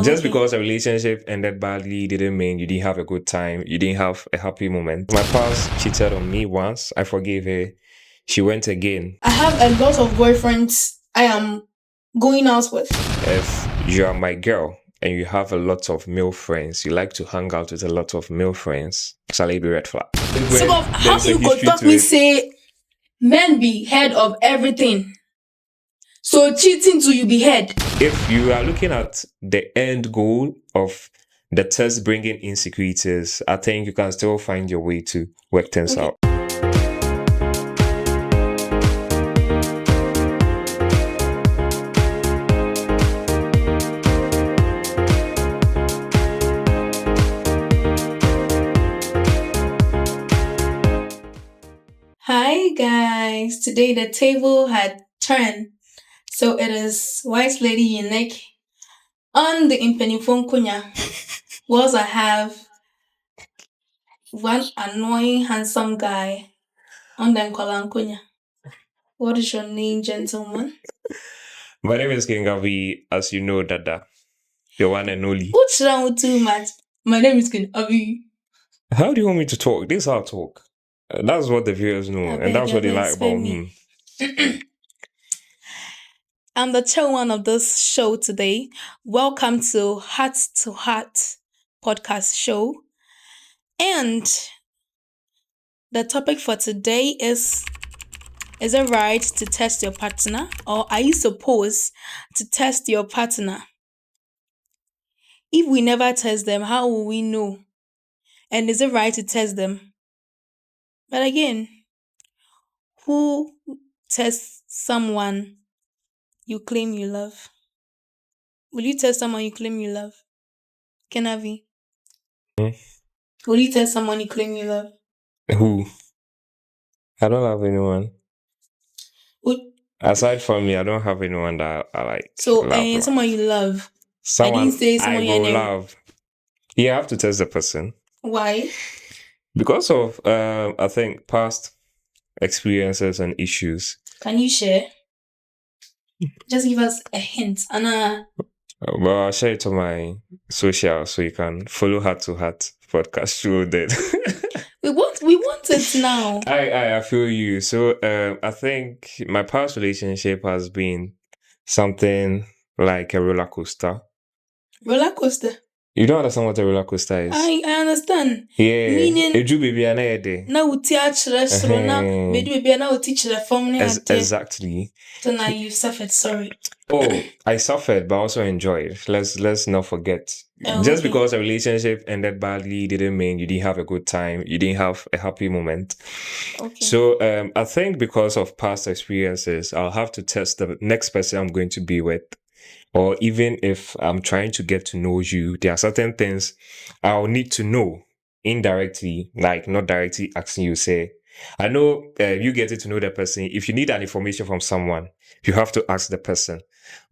Just because a relationship ended badly didn't mean you didn't have a good time. You didn't have a happy moment. My past cheated on me once. I forgave her. She went again. I have a lot of boyfriends I am going out with. If you are my girl and you have a lot of male friends, you like to hang out with a lot of male friends, shall it be red flag? So how you could talk me say men be head of everything? So cheating to you be head. If you are looking at the end goal of the test bringing insecurities, I think you can still find your way to work things out. Hi guys, today the table had turned. So it is White Lady Unique on the Impenifon Kunya. Whilst I have one annoying handsome guy on the Nkolankunya. What is your name, gentleman? My name is King Avi, as you know, Dada. The one and only. What's wrong with too much? My name is King Avi. How do you want me to talk? This is how I talk. That's what the viewers know, and that's what they like about me. I'm the chairman of this show today. Welcome to Heart podcast show. And the topic for today is it right to test your partner, or are you supposed to test your partner? If we never test them, how will we know? And is it right to test them? But again, who tests someone you claim you love? Will you test someone you claim you love? Kenavi? Will you test someone you claim you love? Who? I don't have anyone. Aside from me, I don't have anyone that I like. So, someone you love. Someone I didn't say someone I will love. You have to test the person. Why? Because of, I think, past experiences and issues. Can you share? Just give us a hint. Anna. Well, I'll share it to my social so you can follow Heart to Heart podcast show then. We want it now. I feel you. So I think my past relationship has been something like a roller coaster. Roller coaster? You don't understand what a roller coaster is? I understand. Yeah. Meaning, baby exactly. So now you suffered, sorry. Oh, I suffered, but also enjoyed. Let's not forget. Just because a relationship ended badly didn't mean you didn't have a good time. You didn't have a happy moment. Okay. So I think because of past experiences, I'll have to test the next person I'm going to be with. Or even if I'm trying to get to know you, there are certain things I'll need to know indirectly, like not directly asking you, say, I know you getting to know the person. If you need an information from someone, you have to ask the person.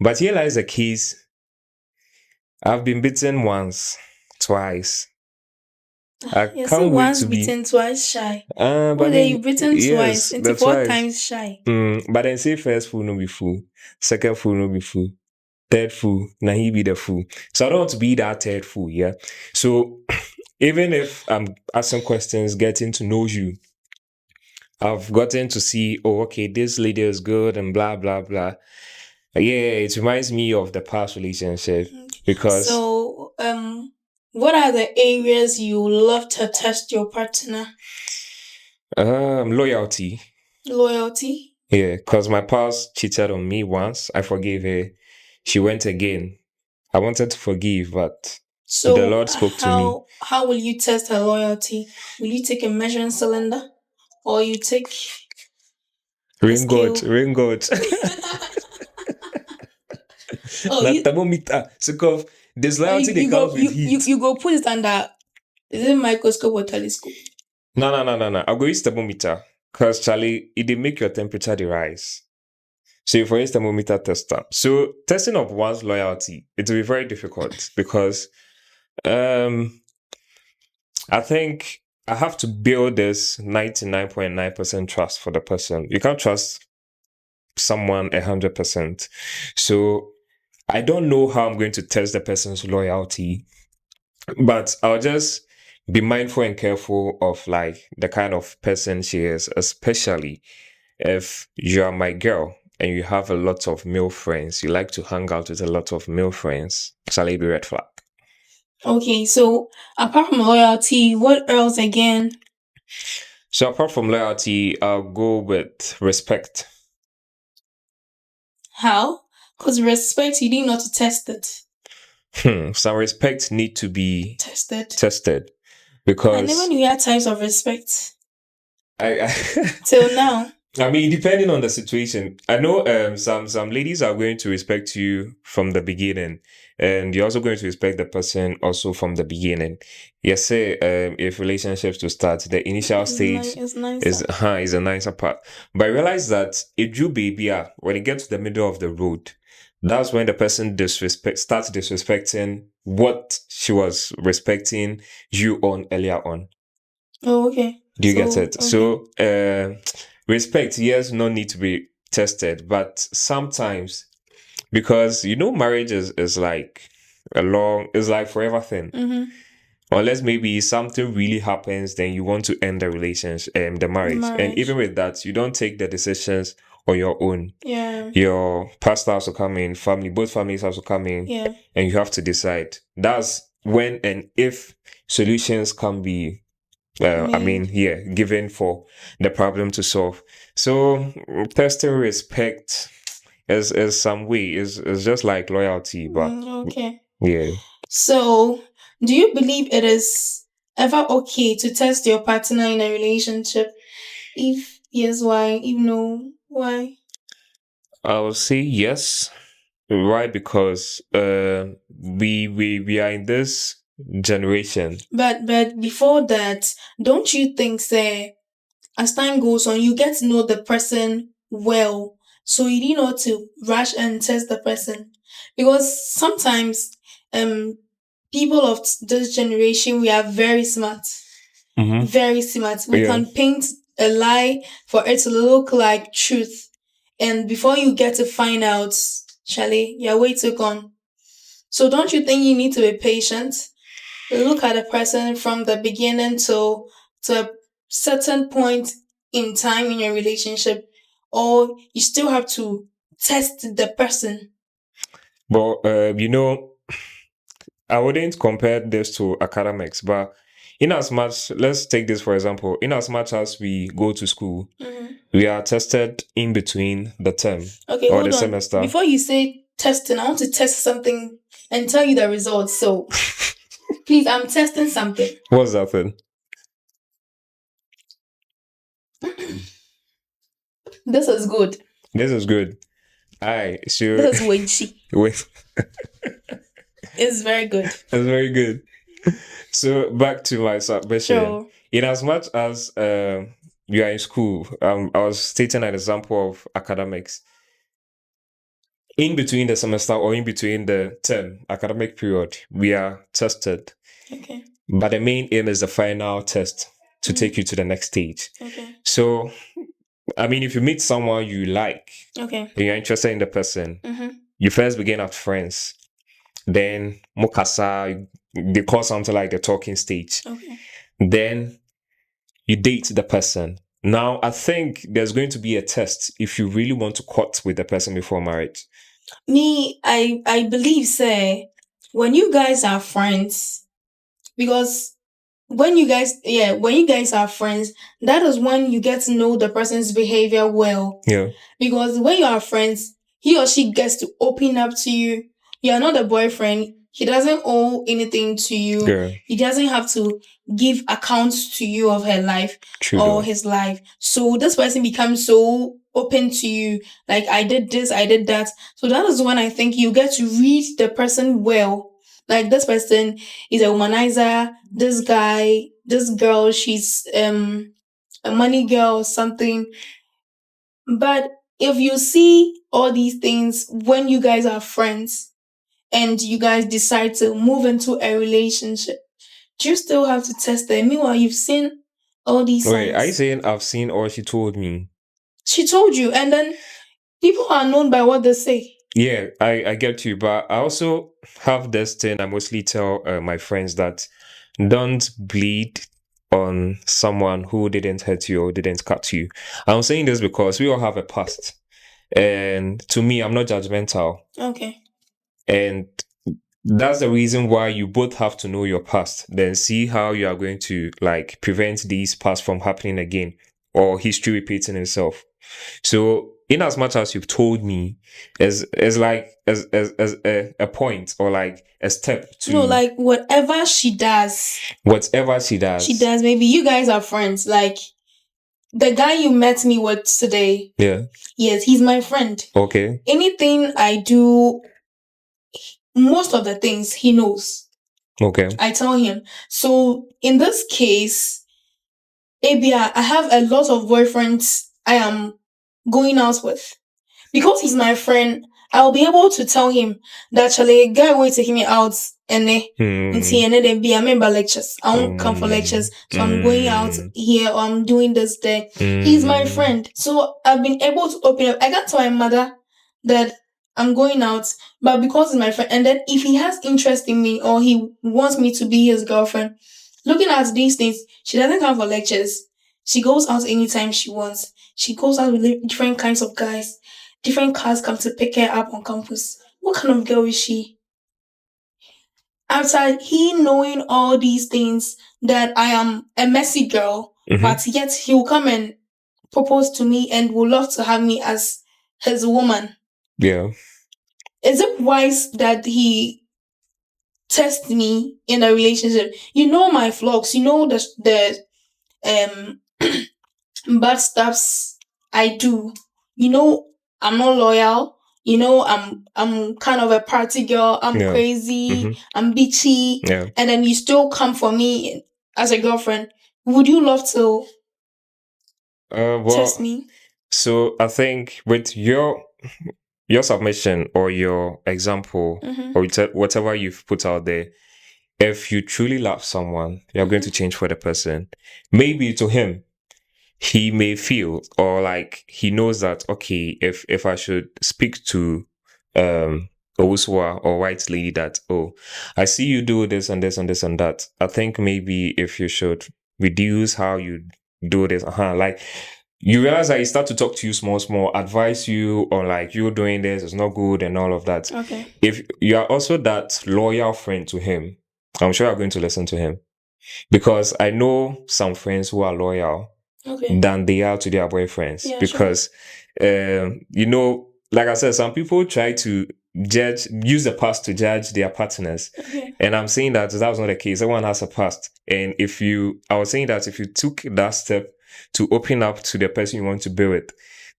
But here lies the case. I've been bitten once, twice. Once bitten, twice shy. But then you bitten twice, into 4 times shy. But then say first fool no be fool, second fool no be fool, third fool, now he be the fool. So I don't want to be that third fool, yeah? So even if I'm asking questions, getting to know you, I've gotten to see, this lady is good and blah, blah, blah. Yeah, it reminds me of the past relationship because... So, what are the areas you love to test your partner? Loyalty. Loyalty? Yeah, because my past cheated on me once. I forgave her. She went again. I wanted to forgive, but the Lord spoke to me. How will you test her loyalty? Will you take a measuring cylinder? Or you take... Ring God. Thermometer. So, there's loyalty that comes with heat. You go put it under... Is it microscope or telescope? No. I'll go use thermometer. Because, Charlie, it did make your temperature rise. So, for instance, thermometer tester. So, testing of one's loyalty, it will be very difficult because I think I have to build this 99.9% trust for the person. You can't trust someone 100%. So, I don't know how I'm going to test the person's loyalty, but I'll just be mindful and careful of like the kind of person she is, especially if you are my girl and you have a lot of male friends, you like to hang out with a lot of male friends, shall it be red flag? Okay, so apart from loyalty, what else again? So apart from loyalty, I'll go with respect. How? Because respect, you need not to test it. Some respect need to be Tested. tested I never because knew you had types of respect I till now. I mean, depending on the situation, I know some ladies are going to respect you from the beginning, and you're also going to respect the person also from the beginning. Yes, say if relationships to start, the initial stage It's nicer. is a nicer part. But I realize that if you baby are when it gets to the middle of the road, that's when the person starts disrespecting what she was respecting you on earlier on. Oh, okay. Do you get So, it? okay. So, respect, yes, no need to be tested, but sometimes, because marriage is like it's like forever thing. Mm-hmm. Unless maybe something really happens, then you want to end the relationship, the marriage. And Marriage. even with that, you don't take the decisions on your own. Yeah. Your pastor has to come in, both families have to come in, Yeah. and you have to decide. That's when and if solutions can be given for the problem to solve. So testing respect is some way is just like loyalty, but Okay. yeah. So, do you believe it is ever okay to test your partner in a relationship? If yes, why? If no, why? I'll say yes. Why? Because we are in this generation. But before that, don't you think, say, as time goes on, you get to know the person well. So you need not to rush and test the person. Because sometimes people of this generation, we are very smart. Mm-hmm. Very smart. We Yeah. can paint a lie for it to look like truth. And before you get to find out, Charlie, you're way too gone. So don't you think you need to be patient? Look at a person from the beginning to a certain point in time in your relationship, or you still have to test the person. But I wouldn't compare this to academics, but in as much, let's take this for example, in as much as we go to school, we are tested in between the term Okay, or hold the on. semester. Before you say testing, I want to test something and tell you the results. So please, I'm testing something. What's that thing? This is good. This is good. Aye, so This is Wenchi. wait, It's very good. that's very good. So back to my submission. Sure. In as much as you are in school, I was stating an example of academics. In between the semester or in between the term academic period, we are tested. Okay. But the main aim is the final test to take you to the next stage. Okay. So, I mean, if you meet someone you like, Okay. and you're interested in the person, Mm-hmm. you first begin as friends. Then, mokasa, they call something like the talking stage. Okay. Then, you date the person. Now, I think there's going to be a test if you really want to court with the person before marriage. Me, I believe, say, when you guys are friends, because when you guys are friends, that is when you get to know the person's behavior well. Yeah. Because when you are friends, he or she gets to open up to you. You are not a boyfriend. He doesn't owe anything to you. Yeah. He doesn't have to give accounts to you of her life True or though. his life. So this person becomes so open to you. Like, I did this, I did that. So that is when I think you get to read the person well. Like, this person is a womanizer. This guy, this girl, she's a money girl or something. But if you see all these things when you guys are friends and you guys decide to move into a relationship, do you still have to test them? Meanwhile, you've seen all these Wait, are you signs. saying I've seen or she told me? She told you, and then people are known by what they say. Yeah, I get you, but I also have this thing I mostly tell my friends that don't bleed on someone who didn't hurt you or didn't cut you. I'm saying this because we all have a past. And to me, I'm not judgmental. Okay. And that's the reason why you both have to know your past, then see how you are going to like prevent these past from happening again or history repeating itself. So in as much as you've told me as like as a point or like a step No, to like whatever she does, whatever she does. she does. Maybe you guys are friends. Like the guy you met me with today. Yeah. Yes, he's my friend. Okay. Anything I do, most of the things he knows. Okay. I tell him. So in this case, ABI, I have a lot of boyfriends I am going out with. Because he's my friend, I'll be able to tell him that actually a guy will take me out and then be a member lectures. I won't come for lectures. So I'm going out here or I'm doing this there. He's my friend. So I've been able to open up. I got to my mother that I'm going out, but because he's my friend, and then if he has interest in me or he wants me to be his girlfriend, looking at these things, she doesn't come for lectures. She goes out anytime she wants. She goes out with different kinds of guys. Different cars come to pick her up on campus. What kind of girl is she? After he knowing all these things that I am a messy girl, but yet he will come and propose to me and would love to have me as his woman. Yeah. Is it wise that he tests me in a relationship? You know my flaws. You know the bad stuffs I do. You know I'm not loyal. You know I'm kind of a party girl. I'm crazy. I'm bitchy. Yeah. And then you still come for me as a girlfriend. Would you love to test me? So I think with your submission or your example or whatever you've put out there, if you truly love someone, you're going to change for the person. Maybe to him, he may feel or like he knows that okay, if I should speak to Owusuaa or white lady that, oh, I see you do this and this and this and that. I think maybe if you should reduce how you do this, like you realize that he start to talk to you small, advise you on like you're doing this, it's not good and all of that. Okay. If you are also that loyal friend to him, I'm sure you're going to listen to him. Because I know some friends who are loyal than they are to their boyfriends. Yeah, because, you know, like I said, some people try to use the past to judge their partners. Okay. And I'm saying that was not the case. Everyone has a past. And I was saying that if you took that step to open up to the person you want to be with,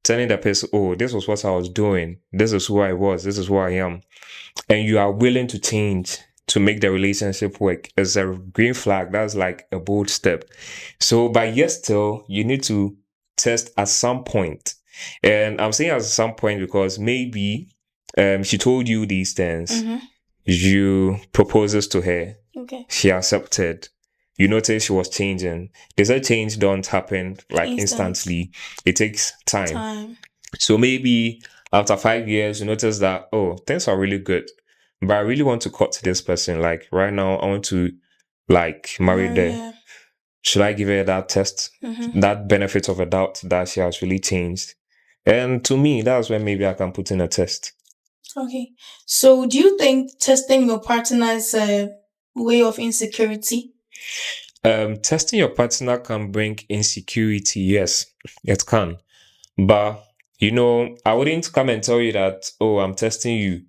telling the person, oh, this was what I was doing. This is who I was. This is who I am. And you are willing to change to make the relationship work is a green flag. That's like a bold step. So, but yes, still, you need to test at some point. And I'm saying at some point because maybe she told you these things. You proposes to her. Okay. She accepted. You notice she was changing. They said change don't happen like instantly. It takes time. So maybe after 5 years, you notice that, oh, things are really good. But I really want to cut to this person. Like right now, I want to like marry her. Yeah. Should I give her that test? That benefit of a doubt that she has really changed? And to me, that's when maybe I can put in a test. Okay. So do you think testing your partner is a way of insecurity? Testing your partner can bring insecurity. Yes, it can. But, you know, I wouldn't come and tell you that, oh, I'm testing you.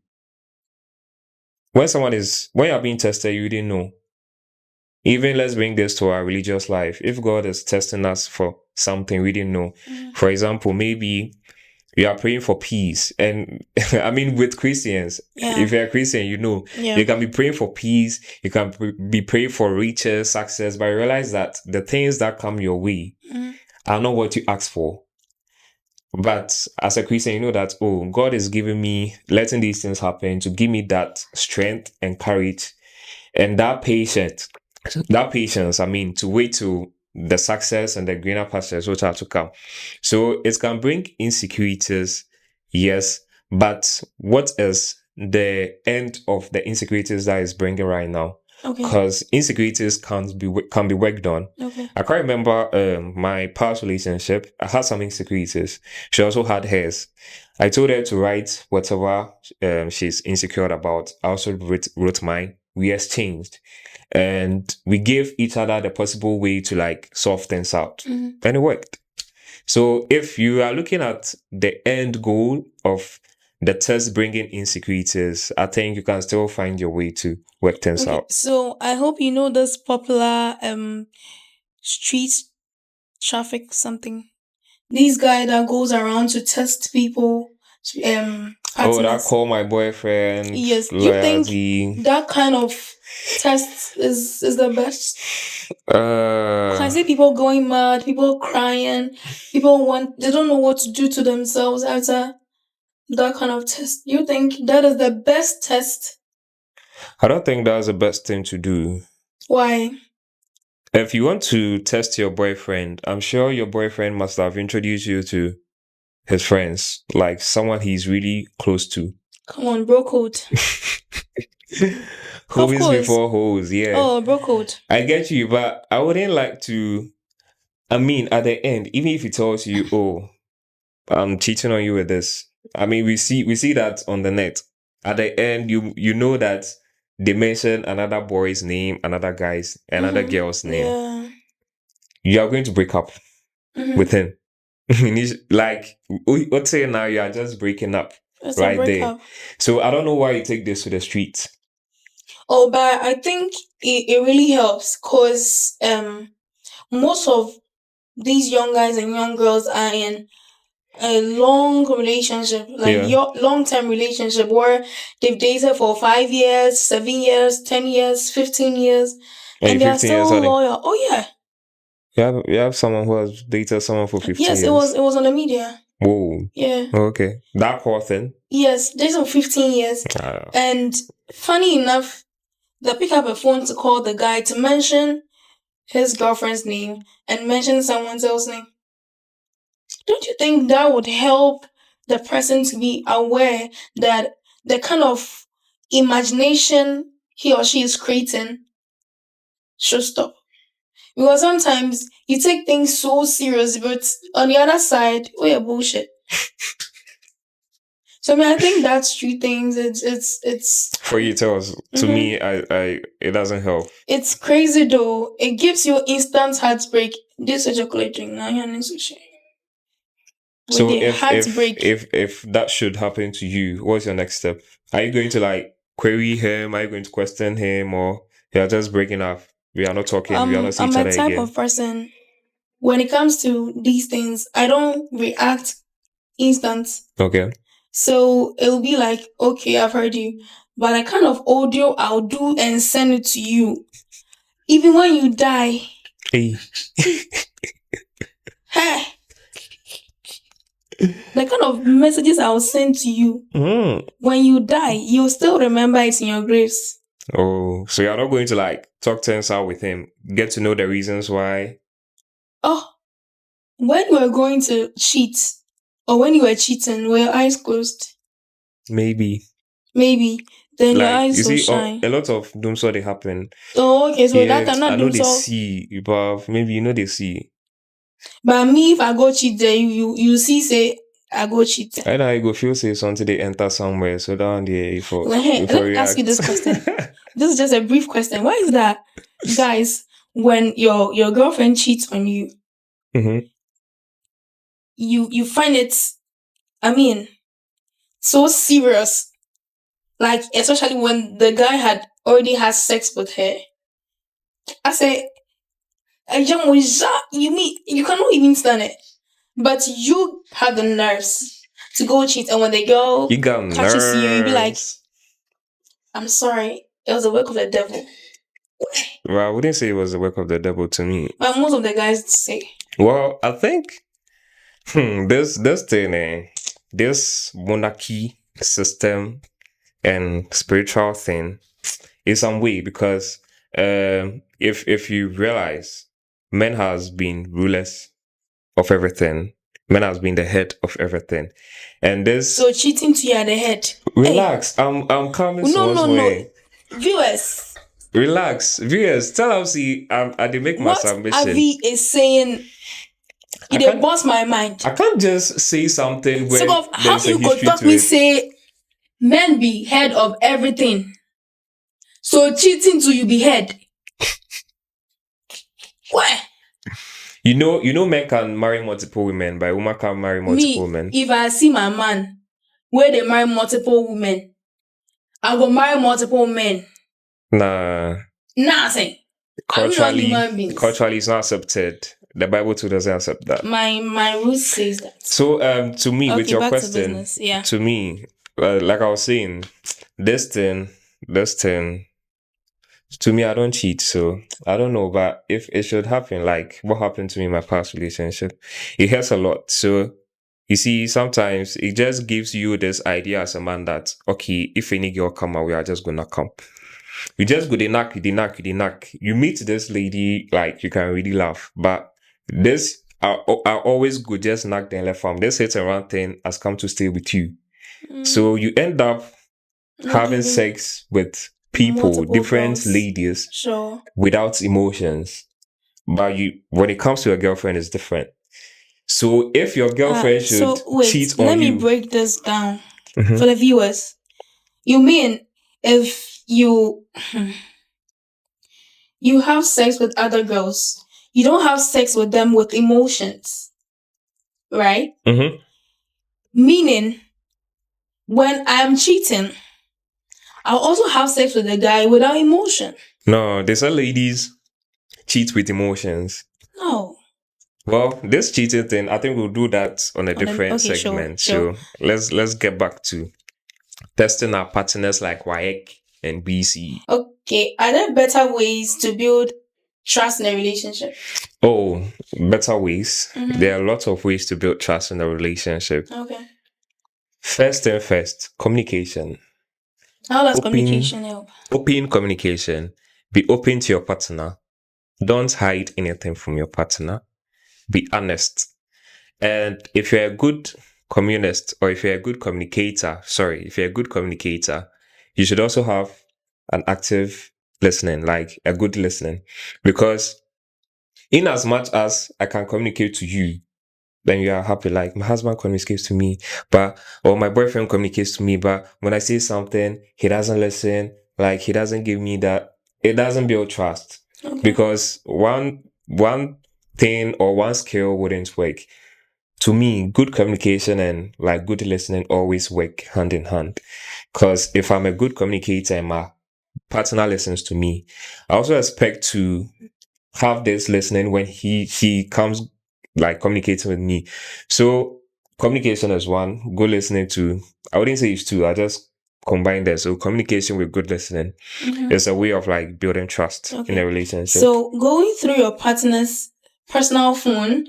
When you're being tested, you didn't know. Even let's bring this to our religious life. If God is testing us for something we didn't know, for example, maybe you are praying for peace. And I mean, with Christians, if you're a Christian, you know, you can be praying for peace. You can be praying for riches, success, but you realize that the things that come your way are not what you ask for. But as a Christian, you know that, oh, God is giving me, letting these things happen to give me that strength and courage and that patience, I mean, to wait to the success and the greener pastures which are to come. So it can bring insecurities, yes, But what is the end of the insecurities that is bringing right now? Okay. Because insecurities can be worked on. Okay. I can't remember my past relationship. I had some insecurities. She also had hers. I told her to write whatever she's insecure about. I also wrote mine. We exchanged, and we gave each other the possible way to like solve things out, and it worked. So if you are looking at the end goal of the test bringing insecurities, I think you can still find your way to work things Okay. out. So I hope you know this popular street traffic something. This guy that goes around to test people, Oh, that partners. call my boyfriend, Yes. Do you think loyalty. that kind of test is the best? I Uh, see people going mad, people crying, they don't know what to do to themselves after that kind of test. You think that is the best test? I don't think that's the best thing to do. Why? If you want to test your boyfriend, I'm sure your boyfriend must have introduced you to his friends, like someone he's really close to. Come on, bro code. Of Homies course. before hoes, yeah. Oh, bro code. I get you, but I wouldn't like to. I mean, at the end, even if he tells you, "Oh, I'm cheating on you with this," I mean, we see that on the net. At the end, you know that they mention another boy's name, another guy's, another girl's name. Yeah. You are going to break up Mhm. with him. Like, let's say now you are just breaking up It's a right there. breakup. So I don't know why you take this to the streets. Oh, but I think it really helps because most of these young guys and young girls are in a long relationship, like Yeah. your long-term relationship where they've dated for 5 years, 7 years, 10 years, 15 years, Hey, and they are 15 years, still honey. loyal. Oh yeah. You have someone who has dated someone for 15 Yes, years. it was on the media. Whoa. Yeah. Okay. That whole thing. Yes, dated for 15 years. And funny enough, they pick up a phone to call the guy to mention his girlfriend's name and mention someone else's name. Don't you think that would help the person to be aware that the kind of imagination he or she is creating should stop? Because sometimes you take things so serious, but on the other side, oh yeah, bullshit. So I mean, I think that's three things. It's For you, tell us. To Mhm. me, it doesn't help. It's crazy though. It gives you instant heartbreak. This is a chocolate drink now. You're not so sure. So With the heartbreak. if that should happen to you, what's your next step? Are you going to like query him? Are you going to question him, or you are just breaking up? We are not talking. We are not seeing I'm each a other type again. of person. When it comes to these things, I don't react instant. Okay. So it'll be like, okay, I've heard you, but I kind of audio I'll do and send it to you. Even when you die, Hey. hey, the kind of messages I'll send to you when you die, you'll still remember it in your graves. Oh, so you're not going to like talk things out with him, get to know the reasons why. Oh, when you were going to cheat, or when you were cheating, were your eyes closed? Maybe. Maybe. Then your Like, eyes you so see, shine. a lot of doomsday they happen. Oh, okay, so that Yet, cannot I do know they so. see, but maybe they see. But me, if I go cheat there, you see, say I go cheat. I know you go feel say something they enter somewhere, so down there for Well, hey, let me ask you this question. This is just a brief question. Why is that, guys? When your girlfriend cheats on you, Mm-hmm. you find it, I mean, so serious. Like especially when the guy had already had sex with her. I say, you mean you cannot even stand it, but you have the nerves to go cheat, and when the girl You got catches you, you be like, nerves. "I'm sorry, it was the work of the devil." Well, I wouldn't say it was the work of the devil to me. But most of the guys say, Well, I think this thing, this monarchy system and spiritual thing in some way, because if you realize men has been rulers of everything, men has been the head of everything. And this So cheating to you at the head. relax. I'm coming No, someone's no, no. way. Viewers, Relax. Viewers, tell us I did make my what submission. Avi is saying, I it dey can't- boss my mind. I can't just say something when So how there's a you go history talk to me it. say men be head of everything. So cheating to you be head. Why? You know, men can marry multiple women, but a woman can't marry multiple Me, men. if I see my man where they marry multiple women, I go marry multiple men. Nah. Nothing. I'm not human beings. Culturally, it's not accepted. The Bible too doesn't accept that. My rules says that. So, to me, with your back question, to business. Yeah. to me, like I was saying, this thing, to me, I don't cheat, so I don't know. But if it should happen, like what happened to me in my past relationship, it hurts a lot. So, you see, sometimes it just gives you this idea as a man that, okay, if any girl come out, we are just gonna come. You just go, they knock. You meet this lady, like, you can really laugh. But this, I always go just knock them left from. This hit and run thing has come to stay with you. So you end up having sex with people, multiple different girls. ladies, Sure. without emotions. But when it comes to a girlfriend, it's different. So if your girlfriend should cheat on you, let me break this down Mhm. for the viewers. You mean if you have sex with other girls, you don't have sex with them with emotions, right? Mhm. Meaning, when I'm cheating, I'll also have sex with a guy without emotion. No, there's some ladies cheat with emotions. No. Well, this cheating thing, I think we'll do that on a different segment. Sure. So let's get back to testing our partners like WAEC and BC. Okay, are there better ways to build trust in a relationship? Oh, better ways. There are lots of ways to build trust in a relationship. Okay. First thing first, communication. How does communication help? Open communication. Be open to your partner. Don't hide anything from your partner. Be honest. And if you're a good communist, or if you're a good communicator, you should also have an active listening, like a good listening. Because in as much as I can communicate to you, then you are happy. Like my husband communicates to me, or my boyfriend communicates to me, but when I say something, he doesn't listen, like he doesn't give me that, it doesn't build trust. Okay. Because one thing or one skill wouldn't work. To me, good communication and like good listening always work hand in hand. Because if I'm a good communicator and my partner listens to me, I also expect to have this listening when he comes like communicating with me. So communication is one, good listening two. I wouldn't say it's two, I just combine that. So communication with good listening is a way of like building trust in a relationship. So going through your partner's personal phone,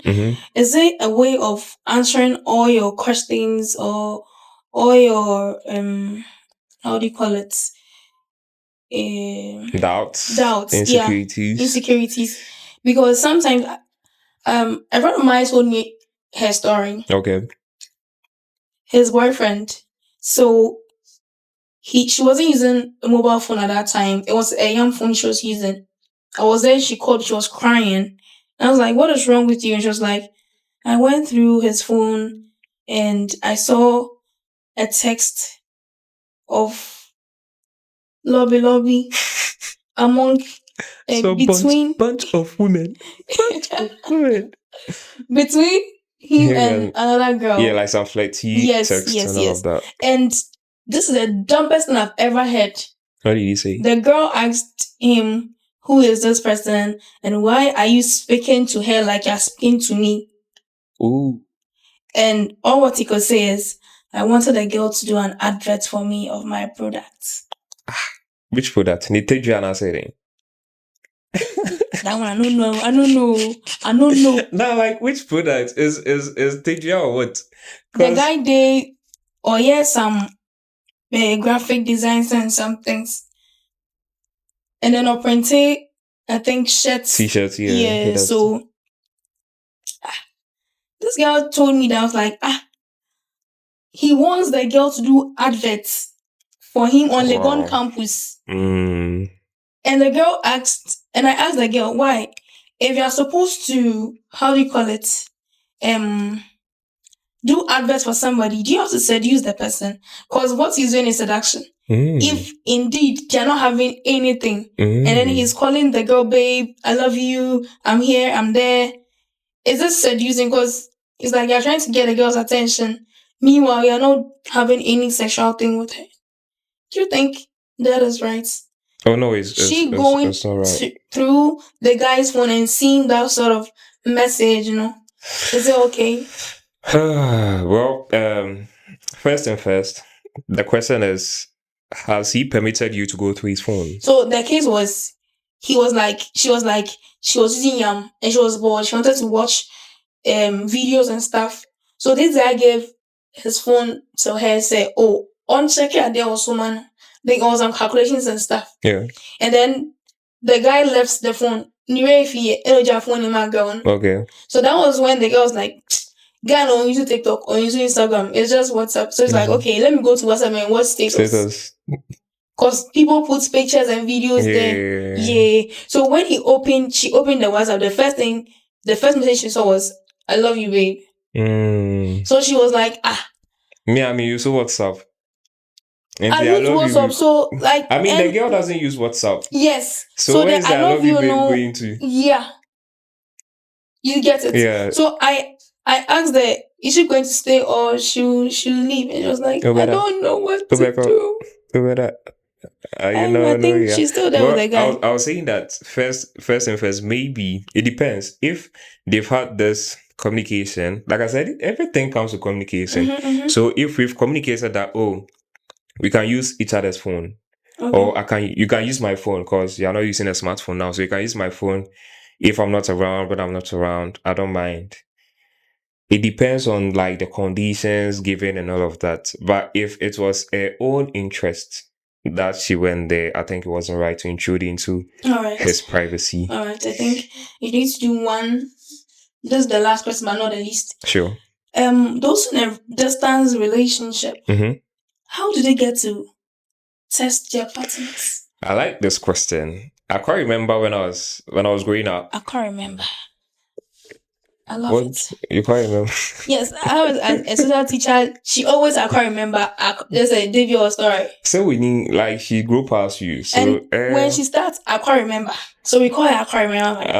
is it a way of answering all your questions or all your how do you call it? Doubts, insecurities. Because sometimes a friend of mine told me her story. Okay. His boyfriend. So she wasn't using a mobile phone at that time. It was a young phone she was using. I was there, she called, she was crying. And I was like, what is wrong with you? And she was like, I went through his phone and I saw a text of lobby among between bunch of women. between him and another girl. Yeah, like some flirty texts and all of that. And this is the dumbest thing I've ever heard. What did he say? The girl asked him, who is this person and why are you speaking to her like you're speaking to me? Ooh. And all what he could say is, I wanted a girl to do an advert for me of my products. Which product? Nitejana saying. That one I don't know. Now, like, which product is Teja or what? The guy they some graphic designs and some things, and then I think shirts, t-shirts. Yeah, so this girl told me that I was like, he wants the girl to do adverts for him on Legon Wow. campus. Mm. And the girl asked, and I asked the girl, why? If you're supposed to, how do you call it? Do adverts for somebody, do you have to seduce the person? Because what he's doing is seduction. If indeed they're not having anything, and then he's calling the girl, babe, I love you, I'm here, I'm there. Is this seducing? Because it's like you're trying to get a girl's attention. Meanwhile, you're not having any sexual thing with her. Do you think that is right? Oh no, it's She going it's all right. through the guy's phone and seeing that sort of message, is it okay? Well, first and first, the question is, has he permitted you to go through his phone? So the case was, she was using Yam and she was bored. She wanted to watch videos and stuff. So this guy gave his phone to her and said, oh, on check it, there also man. They got some calculations and stuff. Yeah. And then the guy left the phone. Phone in my girl. Okay. So that was when the girl was like, guy don't use TikTok or use Instagram. It's just WhatsApp. So it's like, okay, let me go to WhatsApp and watch status. Because people put pictures and videos there. Yeah. So when she opened the WhatsApp, the first message she saw was, I love you, babe. So she was like, Me, I mean, you use WhatsApp. And I use WhatsApp, so like... I mean, the girl doesn't use WhatsApp. Yes. So where is the I love you, babe, going to? Yeah. You get it? Yeah. So I asked her, is she going to stay or she'll leave? And she was like, I don't know what to do. I think she's still there with the guy. I was saying that first, maybe it depends. If they've had this communication, like I said, everything comes with communication. So if we've communicated that, oh, we can use each other's phone, or you can use my phone because you're not using a smartphone now, so you can use my phone if I'm not around. But I'm not around, I don't mind. It depends on like the conditions given and all of that. But if it was her own interest that she went there, I think it wasn't right to intrude into his privacy. All right, I think you need to do one. This is the last question, but not the least. Sure. Those in a distance relationship, how do they get to test their partners? I like this question. I can't remember when I was growing up. I can't remember. I love it. You can't remember? Yes, I was a social teacher. She always, I can't remember. Just a give you a story. So we need, like, she grew past you. So and when she starts, I can't remember. So we call her I can't remember.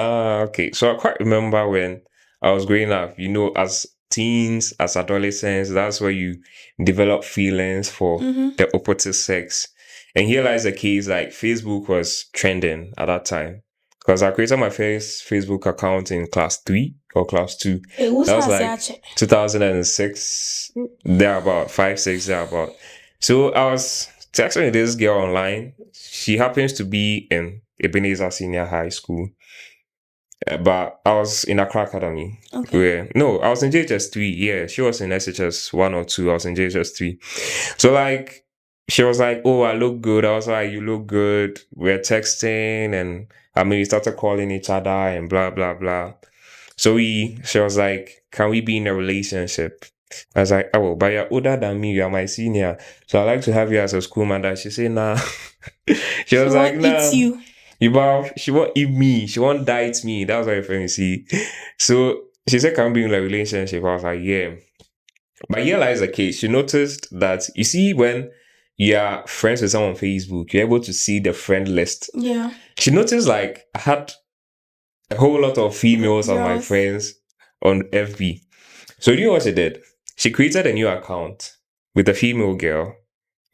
Okay. So I can't remember when I was growing up. As teens, as adolescents, that's where you develop feelings for the opposite sex. And here lies the case, like Facebook was trending at that time. Because I created my first Facebook account in class 3 or class 2. That was like 2006, thereabout, 5, 6, thereabout. So I was texting this girl online. She happens to be in Ebenezer Senior High School. But I was in Accra Academy. Okay. I was in JHS 3. Yeah, she was in SHS 1 or 2. I was in JHS 3. So like, she was like, oh, I look good. I was like, you look good. We're texting and we started calling each other and blah, blah, blah. So she was like, can we be in a relationship? I was like, oh, but you're older than me. You're my senior. So I'd like to have you as a school mother. She said, nah. She was like, nah. She won't eat me. She won't diet me. That was what you see. So she said, can we be in a relationship? I was like, yeah. But here lies the case. She noticed that, you see, when you're friends with someone on Facebook, you're able to see the friend list. Yeah. She noticed like I had a whole lot of females as my friends on FB. So you know what she did? She created a new account with a female girl,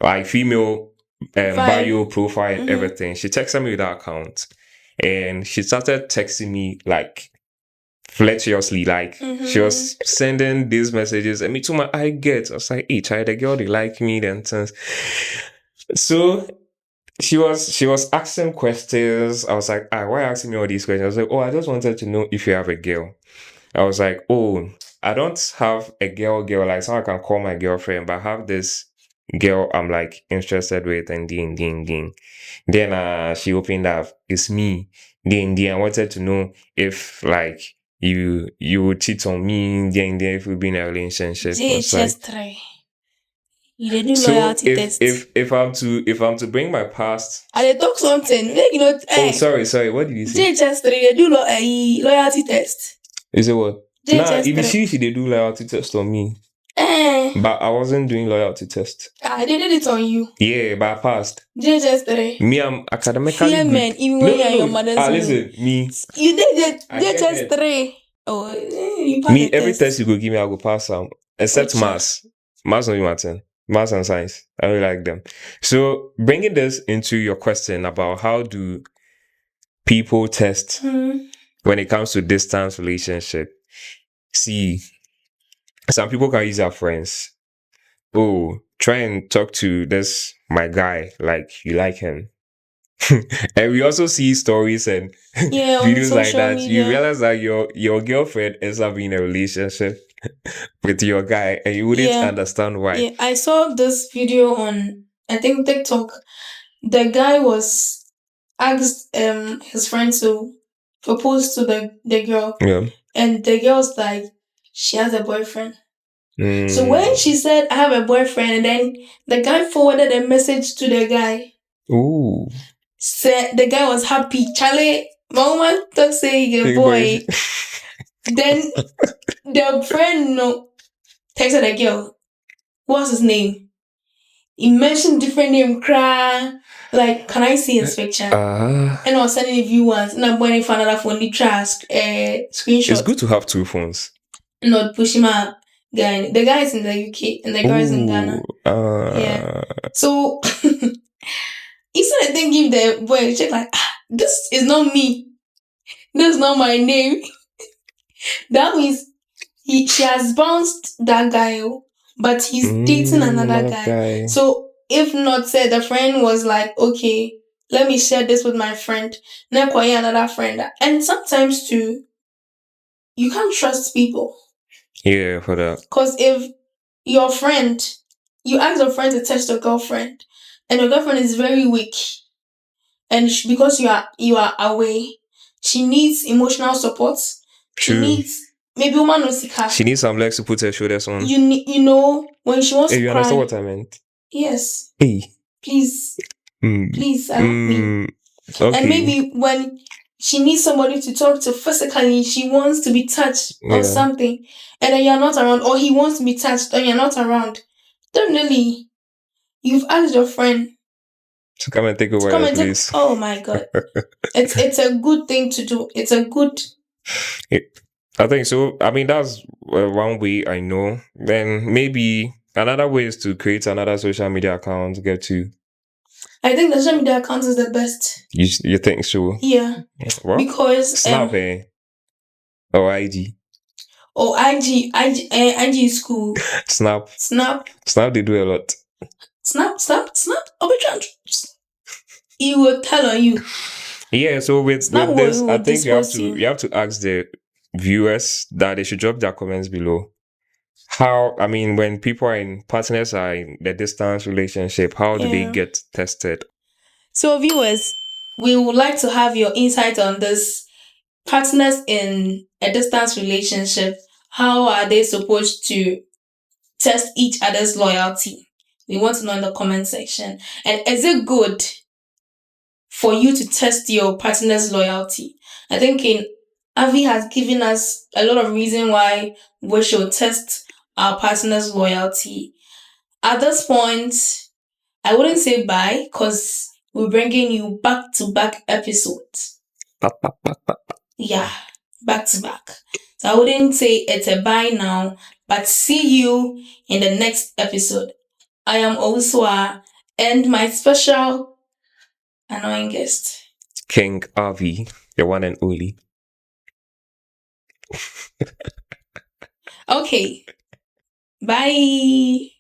like female bio profile and everything. She texted me with that account and she started texting me like flirtatiously, like she was sending these messages and me too. I was like, hey, child, the girl, they like me then. So she was asking questions. I was like, why are you asking me all these questions? I was like, oh, I just wanted to know if you have a girl. I was like, oh, I don't have a girl, like someone I can call my girlfriend, but I have this girl I'm like interested with and ding. Then she opened up, it's me. Ding. I wanted to know if like you would cheat on me, then if we've been in a relationship. It's like, JHS 3. You dey do so loyalty test. if I'm to bring my past. I dey talk something. Make you know. Oh, sorry. What did you say? JHS 3, they do loyalty test. You say what? JHS Nah, 3. she they do loyalty test on me. Eh. But I wasn't doing loyalty test. They did it on you. Yeah, but I passed. JHS 3. Me, I'm academically Fear good. men, even when you're your mother's milk. Listen, me. You did I get JHS it. 3. Oh, you passed Me, the every test. test you go give me, I go pass some. Except Gotcha. maths. Maths not matter. Maths and science. I really like them. So, bringing this into your question about how do people test when it comes to distance relationship. See, some people can use their friends. Oh, try and talk to this my guy, like you like him. And we also see stories and videos like that. Media. You realize that your girlfriend ends up in a relationship with your guy, and you wouldn't understand why. Yeah, I saw this video on, I think, TikTok. The guy was asked his friend to propose to the girl. Yeah. And the girl's like, she has a boyfriend. So when she said, I have a boyfriend, and then the guy forwarded a message to the guy. Ooh. Said the guy was happy. Charlie, my woman talk say your boy. Then the friend texted the girl. What's his name? He mentioned different name, cry. Like, can I see his picture? And I was sending a view once, and I'm waiting for another phone. The trash screenshot. It's good to have two phones. Not pushing my guy. The guy is in the UK and the girl is in Ghana. Yeah. So instead of thinking the boy check like, this is not me. This is not my name. That means she has bounced that guy, but he's dating another guy. So if not said, the friend was like, okay, let me share this with my friend. Then call another friend. And sometimes too, you can't trust people. Yeah, for that. Because if your friend, you ask your friend to test your girlfriend, and your girlfriend is very weak, and because you are away, she needs emotional support. She needs maybe woman no sick her. She needs some legs to put her shoulders on. You know when she wants to you cry. Understand what I meant? Yes. Hey. Please, help me. Okay. And maybe when she needs somebody to talk to physically, she wants to be touched or something, and then you're not around, or he wants to be touched and you're not around. Definitely, you've asked your friend to come and take over your place. Oh my God. It's a good thing to do. It's a good... I think so. I mean, that's one way I know. Then maybe another way is to create another social media account to get to. I think the social media account is the best. You think so? Yeah. Well, because... Snap, or IG. Oh, IG is cool. Snap, they do a lot. Snap. He will tell on you. Yeah, so with this, I think you have to ask the viewers that they should drop their comments below. When people partners are in the distance relationship, how do they get tested? So viewers, we would like to have your insight on this. Partners in a distance relationship, how are they supposed to test each other's loyalty? We want to know in the comment section. And is it good for you to test your partner's loyalty? I think Avi has given us a lot of reason why we should test our partner's loyalty. At this point, I wouldn't say bye because we're bringing you back-to-back episodes. Yeah, back-to-back. So I wouldn't say it's a bye now, but see you in the next episode. I am Owusuaa, and my special annoying guest, King Avi, the one and only. Okay. Bye.